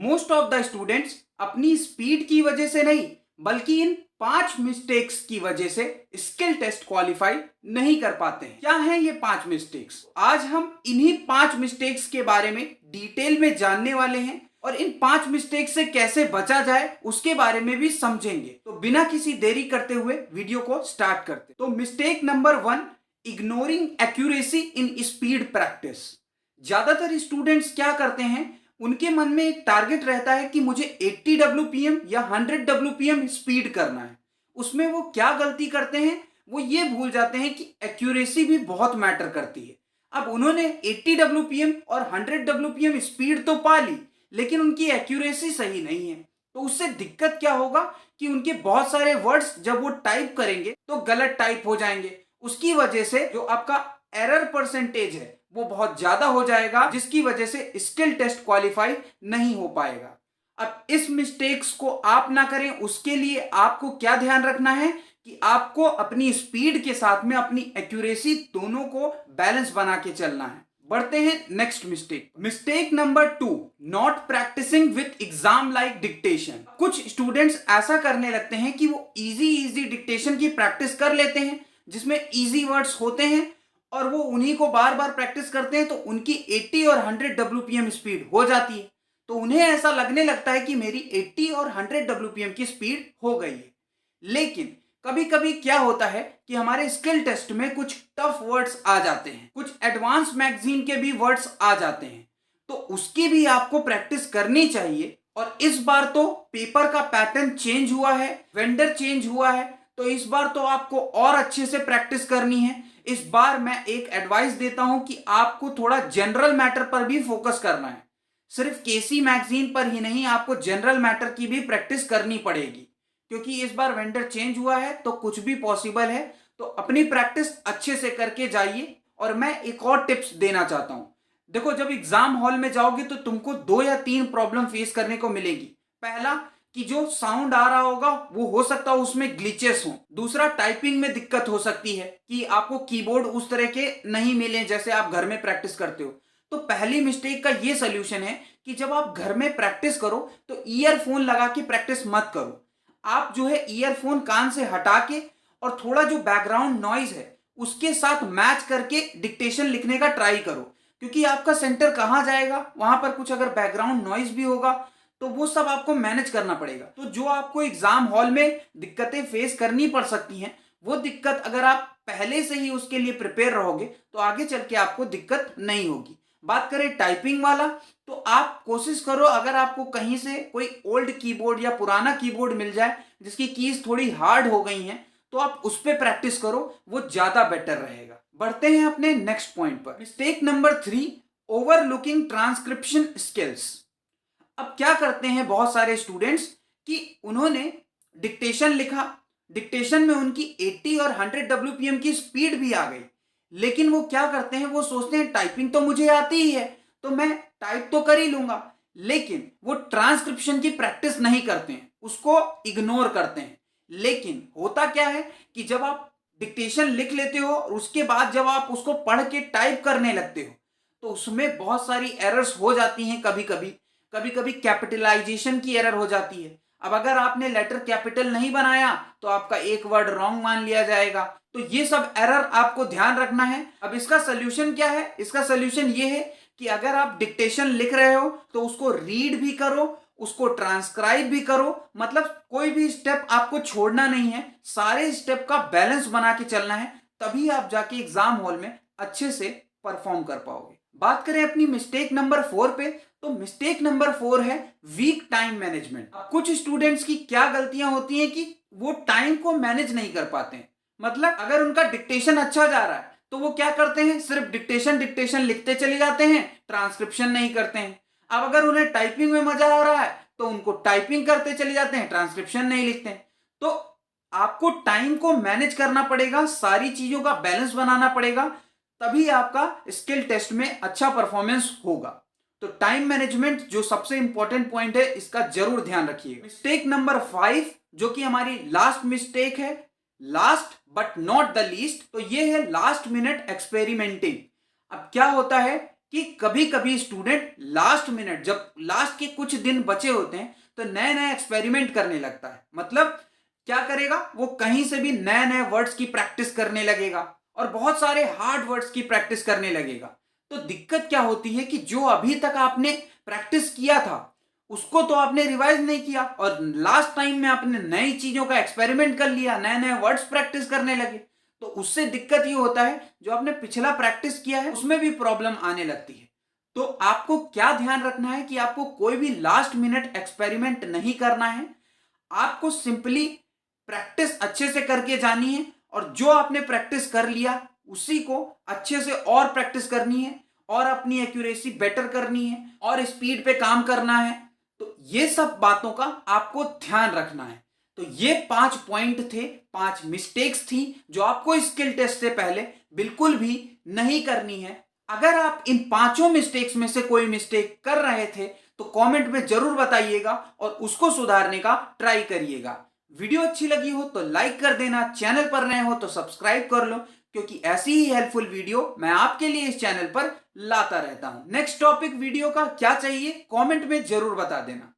Most of the students अपनी speed की वजह से नहीं बल्कि इन 5 मिस्टेक्स की वजह से स्किल टेस्ट क्वालिफाई नहीं कर पाते हैं। क्या हैं ये 5 मिस्टेक्स? आज हम इन्हीं 5 मिस्टेक्स के बारे में डिटेल में जानने वाले हैं और इन 5 मिस्टेक्स से कैसे बचा जाए उसके बारे में भी समझेंगे। तो बिना किसी देरी करते हुए वीडियो को स्टार्ट करते। तो mistake number 1, ignoring accuracy in speed practice. ज्यादातर स्टूडेंट्स क्या करते हैं, उनके मन में एक टारगेट रहता है कि मुझे 80 डब्ल्यूपीएम या 100 डब्ल्यूपीएम स्पीड करना है। उसमें वो क्या गलती करते हैं, वो ये भूल जाते हैं कि एक्यूरेसी भी बहुत मैटर करती है। अब उन्होंने 80 डब्ल्यूपीएम और 100 डब्ल्यूपीएम स्पीड तो पा ली, लेकिन उनकी एक्यूरेसी सही नहीं है। तो उससे दिक्कत क्या होगा कि उनके बहुत सारे वर्ड्स जब वो टाइप करेंगे तो गलत टाइप हो जाएंगे। उसकी वजह से जो आपका एरर परसेंटेज है वो बहुत ज्यादा हो जाएगा, जिसकी वजह से स्किल टेस्ट क्वालिफाई नहीं हो पाएगा। अब इस मिस्टेक्स को आप ना करें, उसके लिए आपको क्या ध्यान रखना है कि आपको अपनी स्पीड के साथ में अपनी एक्यूरेसी दोनों को बैलेंस बना के चलना है। बढ़ते हैं next mistake. Mistake number 2, not practising with exam like dictation. कुछ स्टूडेंट्स ऐसा करने लगते हैं कि वो इजी डिक्टेशन की प्रैक्टिस कर लेते हैं जिसमें इजी वर्ड्स होते हैं और वो उन्हीं को बार बार प्रैक्टिस करते हैं, तो उनकी 80 और 100 डब्ल्यूपीएम स्पीड हो जाती है। तो उन्हें ऐसा लगने लगता है कि मेरी 80 और 100 डब्ल्यूपीएम की स्पीड हो गई है। लेकिन कभी कभी क्या होता है कि हमारे स्किल टेस्ट में कुछ टफ वर्ड्स आ जाते हैं, कुछ एडवांस मैगजीन के भी वर्ड्स आ जाते हैं, तो उसकी भी आपको प्रैक्टिस करनी चाहिए। और इस बार तो पेपर का पैटर्न चेंज हुआ है, वेंडर चेंज हुआ है, तो इस बार तो आपको और अच्छे से प्रैक्टिस करनी है। इस बार मैं एक एडवाइस देता हूं कि आपको थोड़ा जनरल मैटर पर भी फोकस करना है। सिर्फ केसी मैगजीन पर ही नहीं, आपको जनरल मैटर की भी प्रैक्टिस करनी पड़ेगी, क्योंकि इस बार वेंडर चेंज हुआ है तो कुछ भी पॉसिबल है। तो अपनी प्रैक्टिस अच्छे से करके जाइए। और मैं एक और टिप्स देना चाहता हूं। देखो, जब एग्जाम हॉल में जाओगे तो तुमको 2 या 3 प्रॉब्लम फेस करने को मिलेगी। पहला, कि जो साउंड आ रहा होगा वो हो सकता है उसमें ग्लिचेस हो। दूसरा, टाइपिंग में दिक्कत हो सकती है कि आपको कीबोर्ड उस तरह के नहीं मिले जैसे आप घर में प्रैक्टिस करते हो। तो पहली मिस्टेक का ये सोल्यूशन है कि जब आप घर में प्रैक्टिस करो तो ईयरफोन लगा के प्रैक्टिस मत करो। आप जो है ईयरफोन कान से हटा के और थोड़ा जो बैकग्राउंड नॉइज है उसके साथ मैच करके डिक्टेशन लिखने का ट्राई करो, क्योंकि आपका सेंटर कहाँ जाएगा, वहां पर कुछ अगर बैकग्राउंड नॉइज भी होगा तो वो सब आपको मैनेज करना पड़ेगा। तो जो आपको एग्जाम हॉल में दिक्कतें फेस करनी पड़ सकती हैं, वो दिक्कत अगर आप पहले से ही उसके लिए प्रिपेयर रहोगे तो आगे चल के आपको दिक्कत नहीं होगी। बात करें टाइपिंग वाला, तो आप कोशिश करो अगर आपको कहीं से कोई ओल्ड कीबोर्ड या पुराना कीबोर्ड मिल जाए जिसकी कीज थोड़ी हार्ड हो गई हैं, तो आप उस पर प्रैक्टिस करो, वो ज्यादा बेटर रहेगा। बढ़ते हैं अपने नेक्स्ट पॉइंट पर। Mistake number 3, overlooking transcription skills. अब क्या करते हैं बहुत सारे स्टूडेंट्स कि उन्होंने डिक्टेशन लिखा, डिक्टेशन में उनकी 80 और 100 डब्ल्यूपीएम की स्पीड भी आ गई, लेकिन वो क्या करते हैं, वो सोचते हैं टाइपिंग तो मुझे आती ही है तो मैं टाइप तो कर ही लूंगा, लेकिन वो ट्रांसक्रिप्शन की प्रैक्टिस नहीं करते हैं, उसको इग्नोर करते हैं। लेकिन होता क्या है कि जब आप डिक्टेशन लिख लेते हो और उसके बाद जब आप उसको पढ़ के टाइप करने लगते हो तो उसमें बहुत सारी एरर्स हो जाती हैं। कभी कभी कभी कभी कैपिटलाइजेशन की एरर हो जाती है। अब अगर आपने लेटर कैपिटल नहीं बनाया तो आपका एक वर्ड रॉन्ग मान लिया जाएगा। तो ये सब एरर आपको ध्यान रखना है। अब इसका सोल्यूशन क्या है? इसका सोल्यूशन ये है कि अगर आप डिक्टेशन लिख रहे हो तो उसको रीड भी करो, उसको ट्रांसक्राइब भी करो, मतलब कोई भी स्टेप आपको छोड़ना नहीं है, सारे स्टेप का बैलेंस बना के चलना है, तभी आप जाके एग्जाम हॉल में अच्छे से परफॉर्म कर पाओगे। बात करें अपनी मिस्टेक नंबर 4 पे, तो मिस्टेक नंबर 4 है वीक टाइम मैनेजमेंट। कुछ स्टूडेंट्स की क्या गलतियां होती हैं कि वो टाइम को मैनेज नहीं कर पाते हैं। मतलब अगर उनका डिक्टेशन अच्छा जा रहा है तो वो क्या करते हैं, सिर्फ डिक्टेशन डिक्टेशन लिखते चले जाते हैं, ट्रांसक्रिप्शन नहीं करते हैं। अब अगर उन्हें टाइपिंग में मजा आ रहा है तो उनको टाइपिंग करते चले जाते हैं, ट्रांसक्रिप्शन नहीं लिखते हैं। तो आपको टाइम को मैनेज करना पड़ेगा, सारी चीजों का बैलेंस बनाना पड़ेगा, तभी आपका स्किल टेस्ट में अच्छा परफॉर्मेंस होगा। तो टाइम मैनेजमेंट जो सबसे इंपॉर्टेंट पॉइंट है, इसका जरूर ध्यान रखिए। मिस्टेक नंबर 5 जो कि हमारी लास्ट मिस्टेक है, last but not the least, तो ये है लास्ट मिनट एक्सपेरिमेंटिंग। अब क्या होता है कि कभी कभी स्टूडेंट लास्ट मिनट, जब लास्ट के कुछ दिन बचे होते हैं, तो नए नए एक्सपेरिमेंट करने लगता है। मतलब क्या करेगा, वो कहीं से भी नए नए वर्ड्स की प्रैक्टिस करने लगेगा और बहुत सारे हार्ड वर्ड्स की प्रैक्टिस करने लगेगा। तो दिक्कत क्या होती है कि जो अभी तक आपने प्रैक्टिस किया था उसको तो आपने रिवाइज नहीं किया, और लास्ट टाइम में आपने नई चीजों का एक्सपेरिमेंट कर लिया, नए नए वर्ड्स प्रैक्टिस करने लगे। तो उससे दिक्कत ये होता है, जो आपने पिछला प्रैक्टिस किया है उसमें भी प्रॉब्लम आने लगती है। तो आपको क्या ध्यान रखना है कि आपको कोई भी लास्ट मिनट एक्सपेरिमेंट नहीं करना है। आपको सिंपली प्रैक्टिस अच्छे से करके जानी है, और जो आपने प्रैक्टिस कर लिया उसी को अच्छे से और प्रैक्टिस करनी है, और अपनी एक्यूरेसी बेटर करनी है, और स्पीड पे काम करना है। तो ये सब बातों का आपको ध्यान रखना है। तो ये 5 पॉइंट थे, 5 मिस्टेक्स थी जो आपको स्किल टेस्ट से पहले बिल्कुल भी नहीं करनी है। अगर आप इन 5 मिस्टेक्स में से कोई मिस्टेक कर रहे थे तो कमेंट में जरूर बताइएगा और उसको सुधारने का ट्राई करिएगा। वीडियो अच्छी लगी हो तो लाइक कर देना, चैनल पर नए हो तो सब्सक्राइब कर लो, क्योंकि ऐसी ही हेल्पफुल वीडियो मैं आपके लिए इस चैनल पर लाता रहता हूं। नेक्स्ट टॉपिक वीडियो का क्या चाहिए कमेंट में जरूर बता देना।